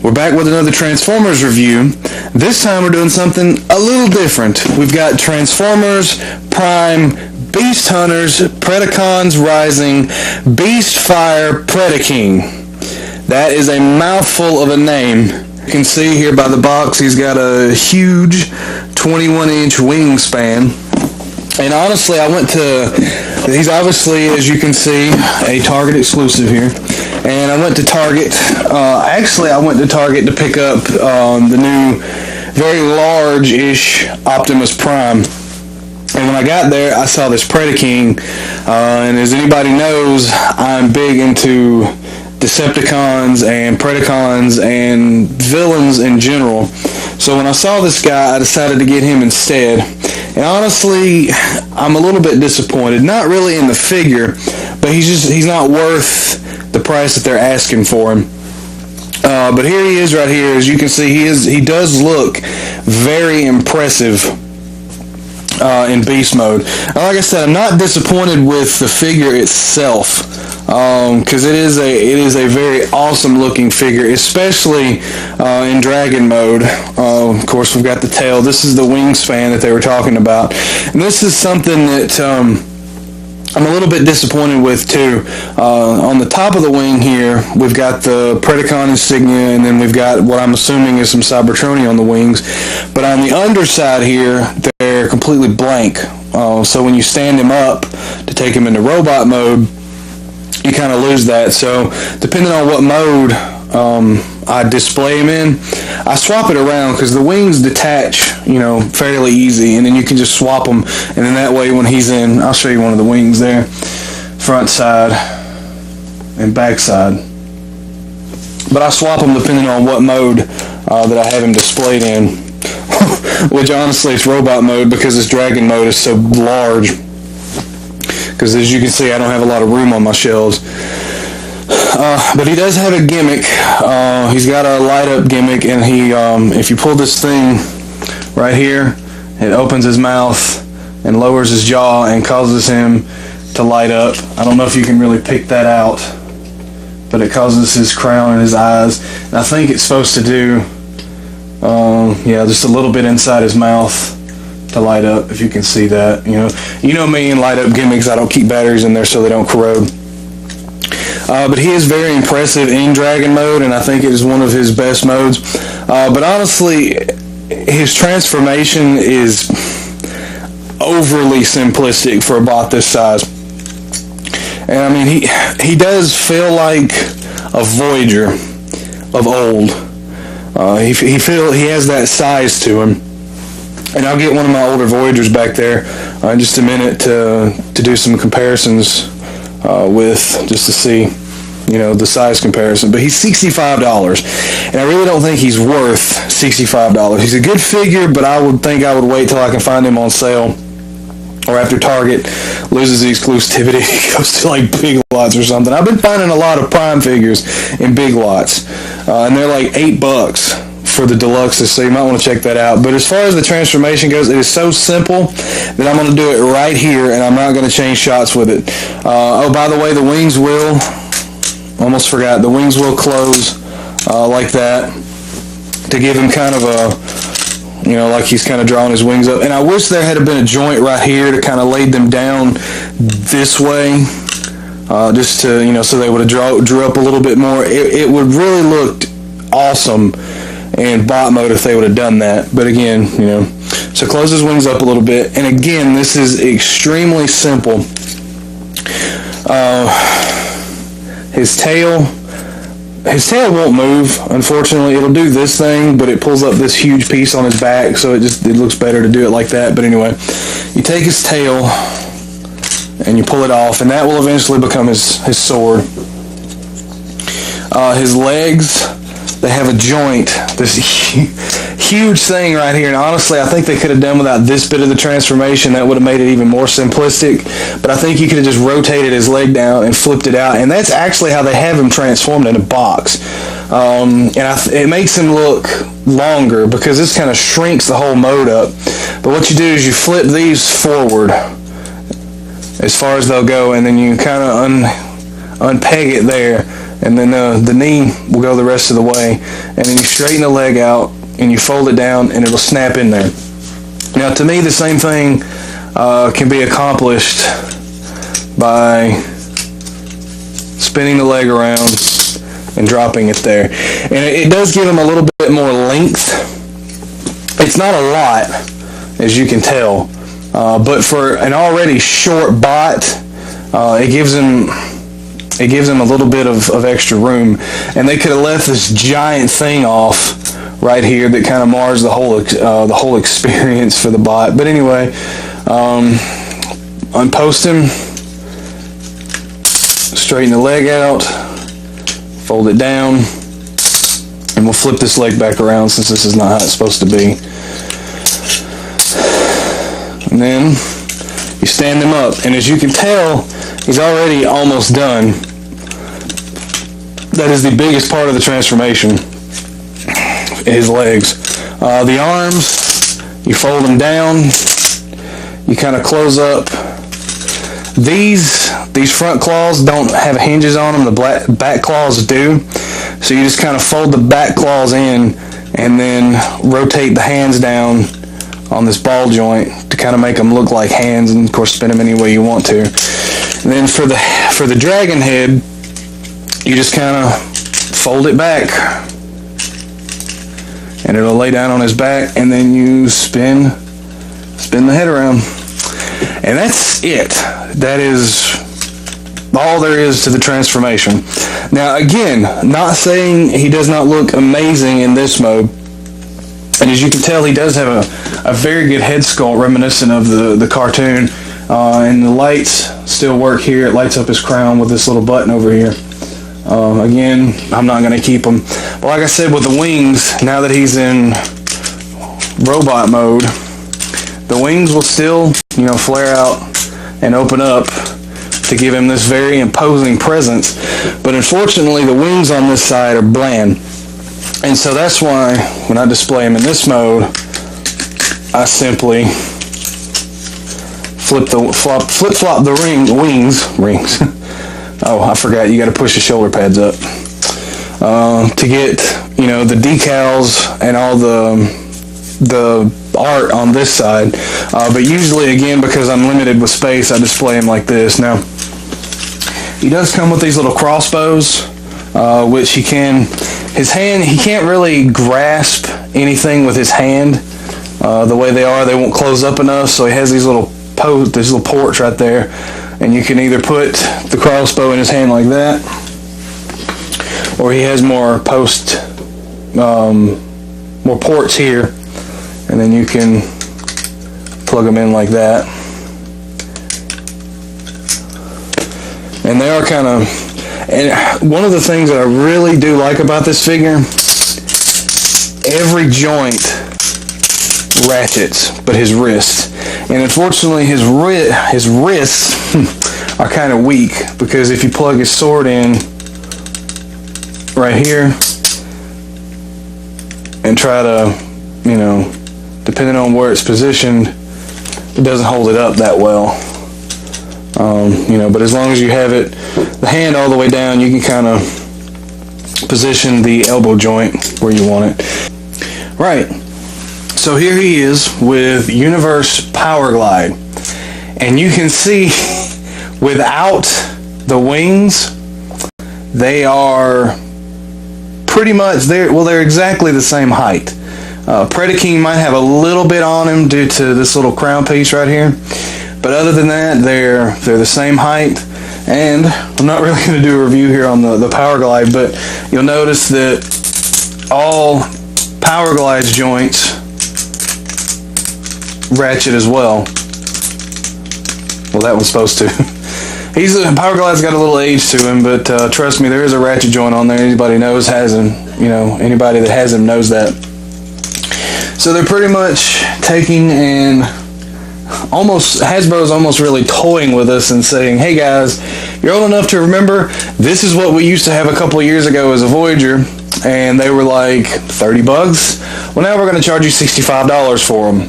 We're back with another Transformers review. This time we're doing something a little different. We've got Transformers Prime Beast Hunters Predacons Rising Beast Fire Predaking. That is a mouthful of a name. You can see here by the box he's got a huge 21-inch wingspan. And honestly, he's obviously, as you can see, a Target exclusive here. And I went to Target, I went to Target to pick up the new, very large-ish Optimus Prime. And when I got there, I saw this Predaking, and as anybody knows, I'm big into Decepticons and Predacons and villains in general. So when I saw this guy, I decided to get him instead. And honestly, I'm a little bit disappointed. Not really in the figure, but he's not worth the price that they're asking for him. But here he is right here. As you can see, he does look very impressive in beast mode. Like I said, I'm not disappointed with the figure itself, because it is a very awesome looking figure, especially in dragon mode. Of course, we've got the tail. This is the wingspan that they were talking about, and this is something that I'm a little bit disappointed with too. On the top of the wing here, we've got the Predacon insignia, and then we've got what I'm assuming is some Cybertronian on the wings. But on the underside here, they're completely blank. So when you stand him up to take him into robot mode, you kind of lose that. So depending on what mode I display him in, I swap it around because the wings detach, fairly easy, and then you can just swap them, and then that way when he's in, I'll show you one of the wings there, front side and back side. But I swap them depending on what mode that I have him displayed in, which honestly it's robot mode because this dragon mode is so large. Because as you can see, I don't have a lot of room on my shelves. But he does have a gimmick. He's got a light up gimmick, and if you pull this thing right here, it opens his mouth and lowers his jaw and causes him to light up. I don't know if you can really pick that out, but it causes his crown and his eyes. And I think it's supposed to do, just a little bit inside his mouth to light up, if you can see that. You know me and light up gimmicks, I don't keep batteries in there so they don't corrode. But he is very impressive in dragon mode, and I think it is one of his best modes. But honestly, his transformation is overly simplistic for a bot this size. And I mean, he does feel like a Voyager of old. He has that size to him. And I'll get one of my older Voyagers back there in just a minute to do some comparisons with, just to see, the size comparison. But he's $65, and I really don't think he's worth $65. He's a good figure, but I would wait till I can find him on sale, or after Target loses the exclusivity, it goes to like Big Lots or something. I've been finding a lot of Prime figures in Big Lots, and they're like $8 for the deluxes, so you might want to check that out. But as far as the transformation goes, it is so simple that I'm going to do it right here, and I'm not going to change shots with it. By the way, the wings will, almost forgot, the wings will close like that to give him kind of a, like he's kind of drawing his wings up. And I wish there had been a joint right here to kind of lay them down this way, just to, so they would have drew up a little bit more. It would really look awesome in bot mode if they would have done that. But again, so close his wings up a little bit. And again, this is extremely simple. His tail won't move, unfortunately. It'll do this thing, but it pulls up this huge piece on his back, so it looks better to do it like that. But anyway, you take his tail and you pull it off, and that will eventually become his sword. His legs, they have a joint, this huge thing right here, and honestly I think they could have done without this bit of the transformation. That would have made it even more simplistic, but I think you could have just rotated his leg down and flipped it out, and that's actually how they have him transformed in a box. It makes him look longer because this kind of shrinks the whole mode up. But what you do is you flip these forward as far as they'll go, and then you kind of unpeg it there, and then the knee will go the rest of the way, and then you straighten the leg out and you fold it down and it'll snap in there. Now to me the same thing can be accomplished by spinning the leg around and dropping it there, and it does give him a little bit more length. It's not a lot, as you can tell, but for an already short bot, it gives him a little bit of extra room. And they could have left this giant thing off right here that kind of mars the whole experience for the bot. But anyway, unpost him, straighten the leg out, fold it down, and we'll flip this leg back around since this is not how it's supposed to be. And then you stand him up, and as you can tell, he's already almost done. That is the biggest part of the transformation, his legs. The arms, you fold them down, you kind of close up. These front claws don't have hinges on them, the back claws do. So you just kind of fold the back claws in and then rotate the hands down on this ball joint to kind of make them look like hands, and of course spin them any way you want to. And then for the dragon head, you just kind of fold it back and it'll lay down on his back, and then you spin the head around. And that's it. That is all there is to the transformation. Now again, not saying he does not look amazing in this mode. And as you can tell, he does have a very good head sculpt reminiscent of the cartoon. And the lights still work here. It lights up his crown with this little button over here. Again, I'm not going to keep him. But like I said, with the wings, now that he's in robot mode, the wings will still, flare out and open up to give him this very imposing presence. But unfortunately, the wings on this side are bland. And so that's why when I display him in this mode, I simply flip-flop the wings. Oh, I forgot, you got to push the shoulder pads up to get, the decals and all the art on this side. But usually, again, because I'm limited with space, I display him like this. Now, he does come with these little crossbows, which he can't really grasp anything with his hand the way they are. They won't close up enough, so he has these little ports right there, and you can either put the crossbow in his hand like that, or he has more ports here, and then you can plug them in like that. And they are and one of the things that I really do like about this figure, every joint ratchets but his wrist. And unfortunately his wrists are kind of weak, because if you plug his sword in right here and try to, depending on where it's positioned, it doesn't hold it up that well. But as long as you have the hand all the way down, you can kind of position the elbow joint where you want it. Right. So here he is with Universe Powerglide. And you can see without the wings, they are pretty much, they're exactly the same height. Predaking might have a little bit on him due to this little crown piece right here. But other than that, they're the same height. And I'm not really going to do a review here on the Powerglide, but you'll notice that all Powerglide's joints ratchet as well. Well, that one's supposed to. Powerglide's got a little age to him, but trust me, there is a ratchet joint on there. Anybody knows has him. Anybody that has him knows that. So they're pretty much taking and Hasbro's almost really toying with us and saying, hey guys, you're old enough to remember this is what we used to have a couple of years ago as a Voyager, and they were like $30. Well, now we're going to charge you $65 for them.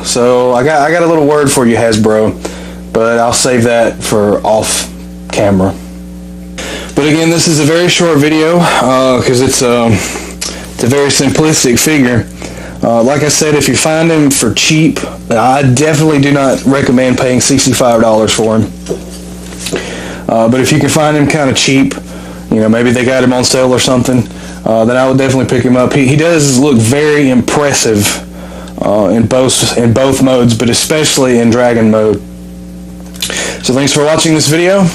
So I got a little word for you, Hasbro, but I'll save that for off camera. But again, this is a very short video because it's a very simplistic figure. Like I said, if you find him for cheap, I definitely do not recommend paying $65 for him. But if you can find him kind of cheap, you know, maybe they got him on sale or something, then I would definitely pick him up. He does look very impressive in both modes, but especially in Dragon mode. So thanks for watching this video.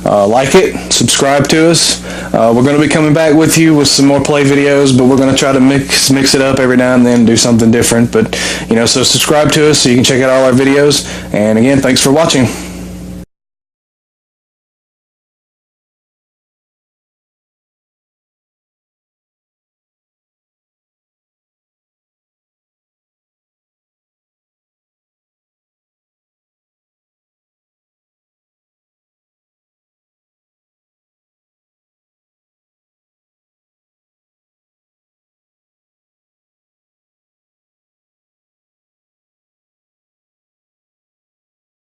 Like it, subscribe to us. We're going to be coming back with you with some more play videos, but we're going to try to mix it up every now and then, do something different. But, you know, so subscribe to us so you can check out all our videos. And again, thanks for watching.